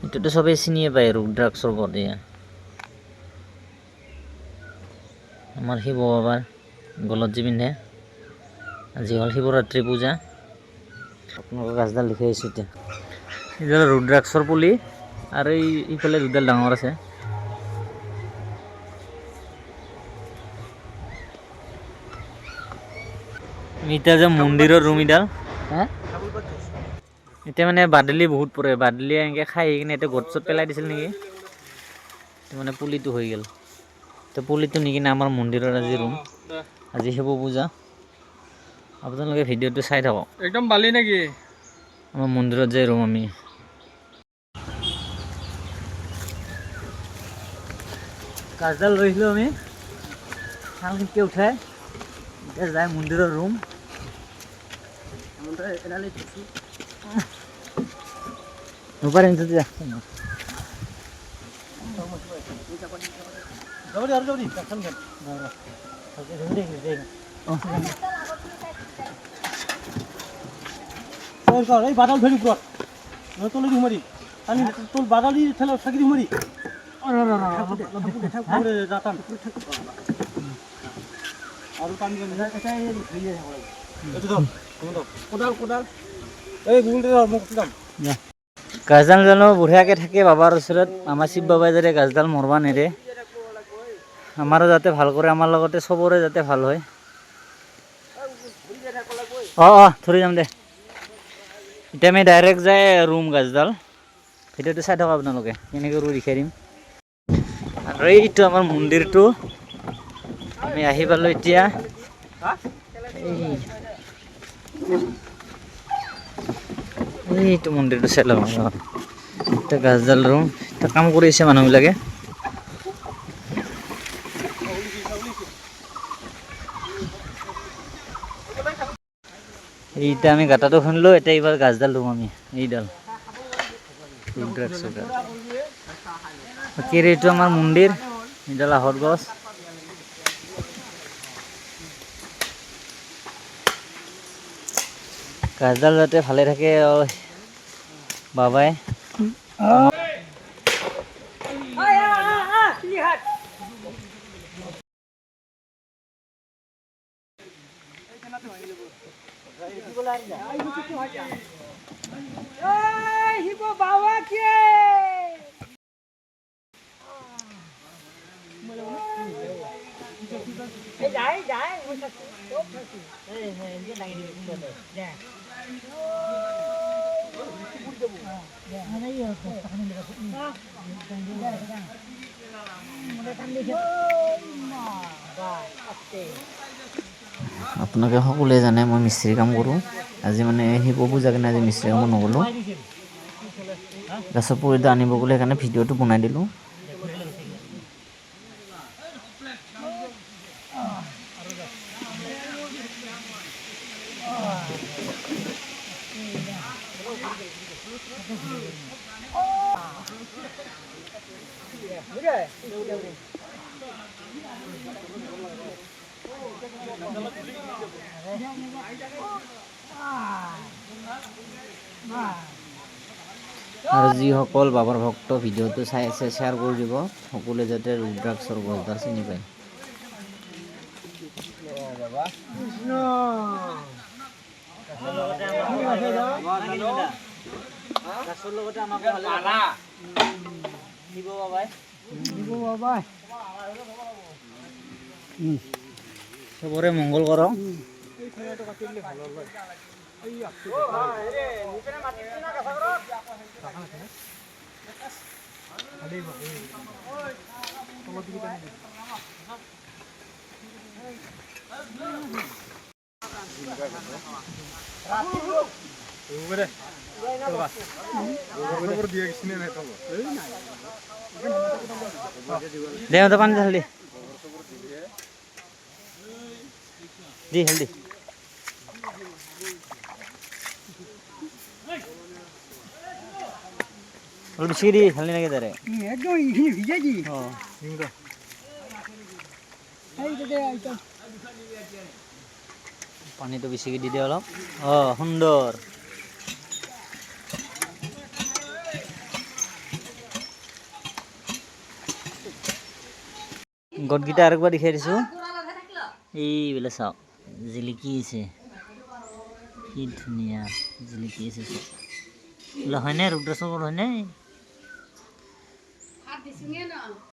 এটাতো সবাই চিনিয়ে পায় ৰুদ্ৰাক্ষৰ বলে। আমাৰ শিৱ বাবাৰ গলত যে পিন্ধে, আজি হ'ল শিৱৰাত্ৰি পূজা। আপোনালোকৰ গাছডাল দেখি আহিছোঁ এতিয়া। এইডাল ৰুদ্ৰাক্ষৰ পুলি আৰু এইফালে দুডাল ডাঙৰ আছে। এতিয়া যে মন্দিৰৰ ৰুম এডাল, এতিয়া মানে বাদলি বহুত পৰে, বাদলিয়ে এনেকৈ খাই কিনে এতিয়া গছ চত পেলাই দিছিল নেকি, মানে পুলিটো হৈ গ'ল। তো পুলিটো নি কিনে আমাৰ মন্দিৰৰ আজি ৰুম, আজি শিৱ পূজা। আপোনালোকে ভিডিঅ'টো চাই থাকক। একদম বালি নেকি? আমাৰ মন্দিৰত যে ৰুম আমি। গাছডাল লৈছিলোঁ আমি, শালখিনকে উঠাই এতিয়া যায় মন্দিৰৰ ৰুম। নপাৰিম যদি ৰাখছোন এই বাদাল ধরি পুরো তোলে দি মারি আমি তোল বাদাল দি ঠেলা থাকি দি মারি যাতাম আর পানি কোদাল কোদাল এই গুগল মোক দাম গাছডাল জানো বঢ়িয়াকৈ থাকে বাবাৰ ওচৰত। আমাৰ শিৱ বাবাই যাতে গাছডাল মৰবা নেৰে, আমাৰো যাতে ভাল কৰে, আমাৰ লগতে চবৰে যাতে ভাল হয়। অঁ ধৰি যাম দে। এতিয়া আমি ডাইৰেক্ট যাই ৰুম গাছডাল। ভিডিঅ'টো চাই থাকক আপোনালোকে, কেনেকৈ ৰুই দেখাই দিম। আৰু এইটো আমাৰ মন্দিৰটো আমি আহি পালোঁ এতিয়া। এইটো মন্দিৰটো চাই লওক। এতিয়া গাছডাল ৰুম, এতিয়া কাম কৰি আছে মানুহবিলাকে। এইটা আমি গাঁতাটো খুন্দিলোঁ, এতিয়া এইবাৰ গাছডাল ৰুম আমি। এইডাল ৰুদ্ৰাক্ষডাল। বাকী এইটো আমাৰ মন্দিৰ, এইডাল আহত গছ। গাছডাল যাতে ভালে থাকে বাবাই। আপোনালোকে সকলোৱে জানে মই মিস্ত্ৰী কাম কৰোঁ। আজি মানে শিৱ পূজা কাৰণে আজি মিস্ত্ৰী কামত নগ'লোঁ। গাছৰ পুলিটো আনিব গ'লে সেইকাৰণে ভিডিঅ'টো বনাই দিলোঁ। আৰু যিসকল বাবাৰ ভক্ত ভিডিঅ'টো চাই আছে শ্বেয়াৰ কৰি দিব, সকলোৱে যাতে ৰুদ্ৰাক্ষৰ গছডাল চিনি পায়। চবৰে মংগল কৰক। দে মতো পানী ঢালি দি হেল্দি অলপ বেছি দি ঢালি নাকি তাৰে একদম এইখিনি ভিজাই দি পানীটো বেছিকৈ দি দে অলপ। সুন্দৰ। গছকেইটা আৰু একবাৰ দেখাই দিছোঁ এইবিলাক চাওক জিলিকি আছে কি ধুনীয়া জিলিকি আছে চব বোলে হয়নে ৰুদ্ৰেশ্বৰ হয়নে